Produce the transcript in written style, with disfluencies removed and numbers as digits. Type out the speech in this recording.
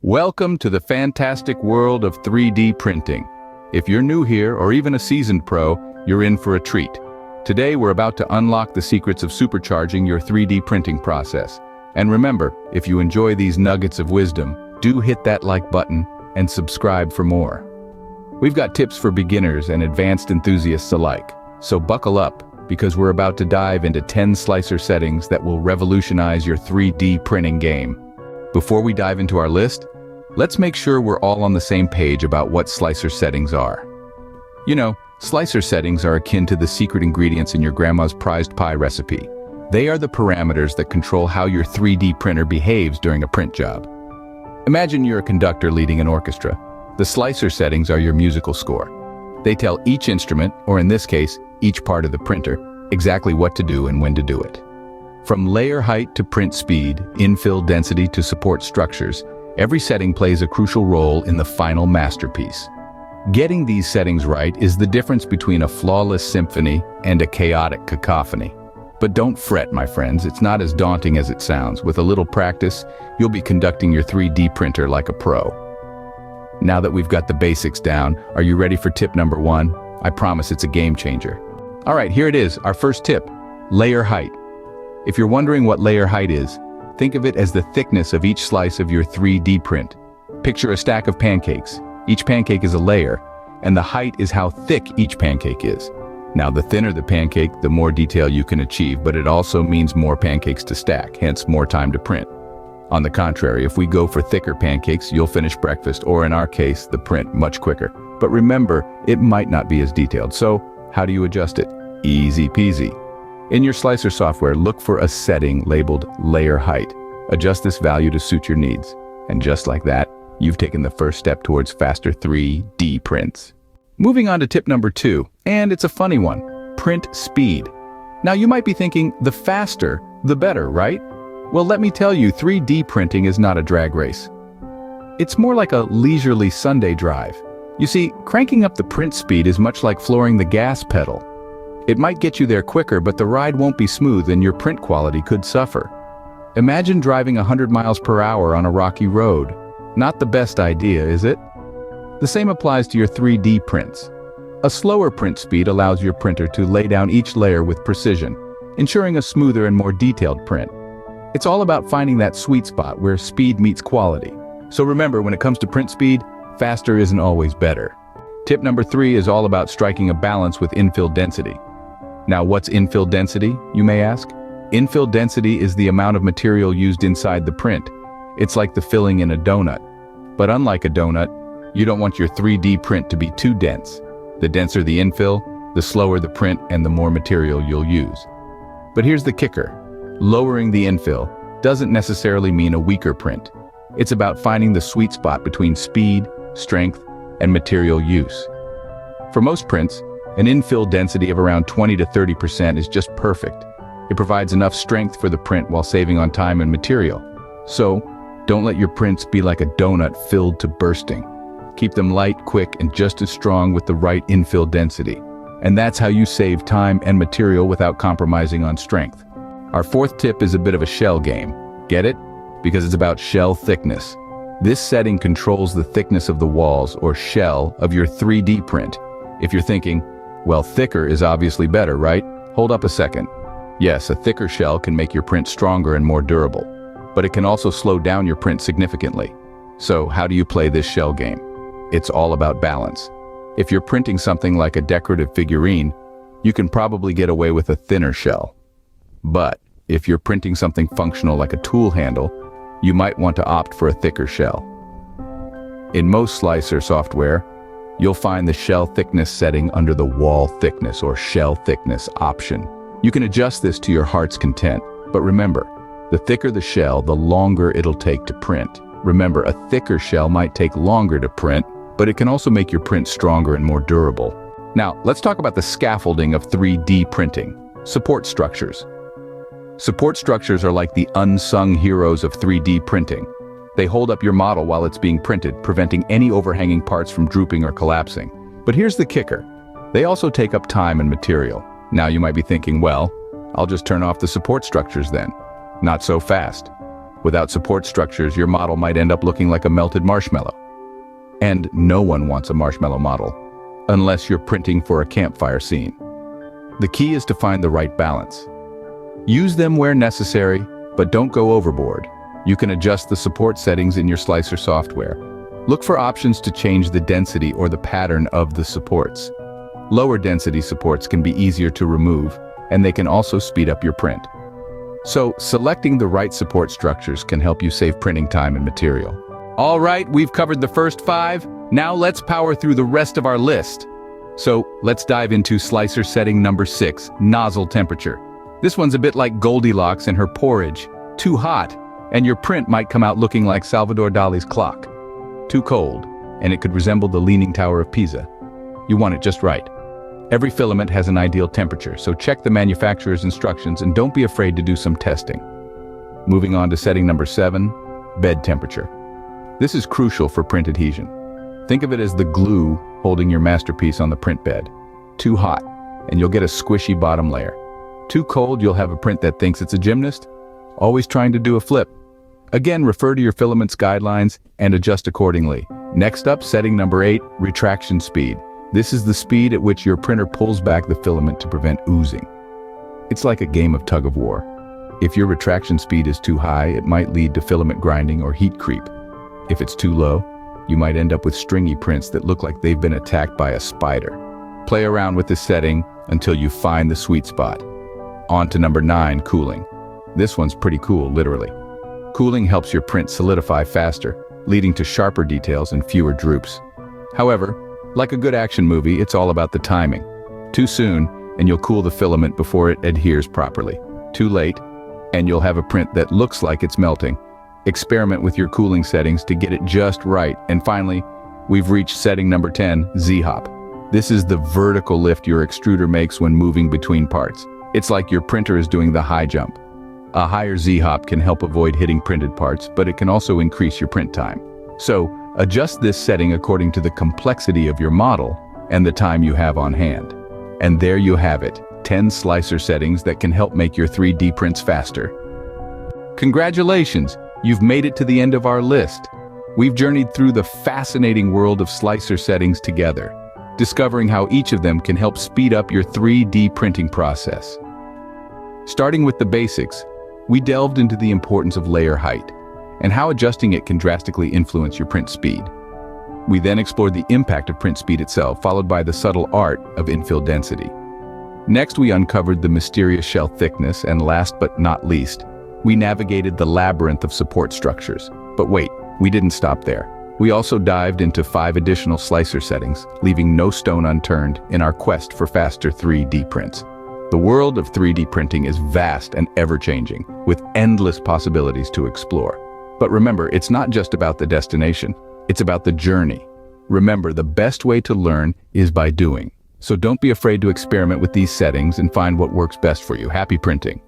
Welcome to the fantastic world of 3D printing. If you're new here or even a seasoned pro, you're in for a treat. Today we're about to unlock the secrets of supercharging your 3D printing process. And remember, if you enjoy these nuggets of wisdom, do hit that like button and subscribe for more. We've got tips for beginners and advanced enthusiasts alike. So buckle up, because we're about to dive into 10 slicer settings that will revolutionize your 3D printing game. Before we dive into our list, let's make sure we're all on the same page about what slicer settings are. You know, slicer settings are akin to the secret ingredients in your grandma's prized pie recipe. They are the parameters that control how your 3D printer behaves during a print job. Imagine you're a conductor leading an orchestra. The slicer settings are your musical score. They tell each instrument, or in this case, each part of the printer, exactly what to do and when to do it. From layer height to print speed, infill density to support structures, every setting plays a crucial role in the final masterpiece. Getting these settings right is the difference between a flawless symphony and a chaotic cacophony. But don't fret, my friends, it's not as daunting as it sounds. With a little practice, you'll be conducting your 3D printer like a pro. Now that we've got the basics down, are you ready for tip number 1? I promise it's a game changer. All right, here it is, our first tip, layer height. If you're wondering what layer height is, think of it as the thickness of each slice of your 3D print. Picture a stack of pancakes. Each pancake is a layer, and the height is how thick each pancake is. Now, the thinner the pancake, the more detail you can achieve, but it also means more pancakes to stack, hence more time to print. On the contrary, if we go for thicker pancakes, you'll finish breakfast, or in our case, the print, much quicker. But remember, it might not be as detailed, so how do you adjust it? Easy peasy. In your slicer software, look for a setting labeled layer height. Adjust this value to suit your needs. And just like that, you've taken the first step towards faster 3D prints. Moving on to tip number 2, and it's a funny one, print speed. Now you might be thinking, the faster, the better, right? Well, let me tell you, 3D printing is not a drag race. It's more like a leisurely Sunday drive. You see, cranking up the print speed is much like flooring the gas pedal. It might get you there quicker, but the ride won't be smooth and your print quality could suffer. Imagine driving 100 miles per hour on a rocky road. Not the best idea, is it? The same applies to your 3D prints. A slower print speed allows your printer to lay down each layer with precision, ensuring a smoother and more detailed print. It's all about finding that sweet spot where speed meets quality. So remember, when it comes to print speed, faster isn't always better. Tip number 3 is all about striking a balance with infill density. Now, what's infill density, you may ask? Infill density is the amount of material used inside the print. It's like the filling in a donut. But unlike a donut, you don't want your 3D print to be too dense. The denser the infill, the slower the print and the more material you'll use. But here's the kicker. Lowering the infill doesn't necessarily mean a weaker print. It's about finding the sweet spot between speed, strength, and material use. For most prints, an infill density of around 20 to 30% is just perfect. It provides enough strength for the print while saving on time and material. So, don't let your prints be like a donut filled to bursting. Keep them light, quick, and just as strong with the right infill density. And that's how you save time and material without compromising on strength. Our fourth tip is a bit of a shell game. Get it? Because it's about shell thickness. This setting controls the thickness of the walls or shell of your 3D print. If you're thinking, well, thicker is obviously better, right? Hold up a second. Yes, a thicker shell can make your print stronger and more durable, but it can also slow down your print significantly. So how do you play this shell game? It's all about balance. If you're printing something like a decorative figurine, you can probably get away with a thinner shell. But if you're printing something functional like a tool handle, you might want to opt for a thicker shell. In most slicer software, you'll find the shell thickness setting under the wall thickness or shell thickness option. You can adjust this to your heart's content, but remember, the thicker the shell, the longer it'll take to print. Remember, a thicker shell might take longer to print, but it can also make your print stronger and more durable. Now, let's talk about the scaffolding of 3D printing. Support structures. Support structures are like the unsung heroes of 3D printing. They hold up your model while it's being printed, preventing any overhanging parts from drooping or collapsing. But here's the kicker. They also take up time and material. Now you might be thinking, well, I'll just turn off the support structures then. Not so fast. Without support structures, your model might end up looking like a melted marshmallow. And no one wants a marshmallow model, unless you're printing for a campfire scene. The key is to find the right balance. Use them where necessary, but don't go overboard. You can adjust the support settings in your slicer software. Look for options to change the density or the pattern of the supports. Lower density supports can be easier to remove, and they can also speed up your print. So, selecting the right support structures can help you save printing time and material. All right, we've covered the first 5. Now let's power through the rest of our list. So, let's dive into slicer setting number 6, nozzle temperature. This one's a bit like Goldilocks and her porridge. Too hot, and your print might come out looking like Salvador Dali's clock. Too cold, and it could resemble the Leaning Tower of Pisa. You want it just right. Every filament has an ideal temperature, so check the manufacturer's instructions and don't be afraid to do some testing. Moving on to setting number 7, bed temperature. This is crucial for print adhesion. Think of it as the glue holding your masterpiece on the print bed. Too hot, and you'll get a squishy bottom layer. Too cold, you'll have a print that thinks it's a gymnast, always trying to do a flip. Again, refer to your filament's guidelines and adjust accordingly. Next up, setting number 8, retraction speed. This is the speed at which your printer pulls back the filament to prevent oozing. It's like a game of tug-of-war. If your retraction speed is too high, it might lead to filament grinding or heat creep. If it's too low, you might end up with stringy prints that look like they've been attacked by a spider. Play around with this setting until you find the sweet spot. On to number 9, cooling. This one's pretty cool, literally. Cooling helps your print solidify faster, leading to sharper details and fewer droops. However, like a good action movie, it's all about the timing. Too soon, and you'll cool the filament before it adheres properly. Too late, and you'll have a print that looks like it's melting. Experiment with your cooling settings to get it just right. And finally, we've reached setting number 10, Z-hop. This is the vertical lift your extruder makes when moving between parts. It's like your printer is doing the high jump. A higher Z-hop can help avoid hitting printed parts, but it can also increase your print time. So, adjust this setting according to the complexity of your model and the time you have on hand. And there you have it, 10 slicer settings that can help make your 3D prints faster. Congratulations, you've made it to the end of our list. We've journeyed through the fascinating world of slicer settings together, discovering how each of them can help speed up your 3D printing process. Starting with the basics, we delved into the importance of layer height and how adjusting it can drastically influence your print speed. We then explored the impact of print speed itself, followed by the subtle art of infill density. Next, we uncovered the mysterious shell thickness, and last but not least, we navigated the labyrinth of support structures. But wait, we didn't stop there. We also dived into 5 additional slicer settings, leaving no stone unturned in our quest for faster 3D prints. The world of 3D printing is vast and ever-changing, with endless possibilities to explore. But remember, it's not just about the destination, it's about the journey. Remember, the best way to learn is by doing. So don't be afraid to experiment with these settings and find what works best for you. Happy printing!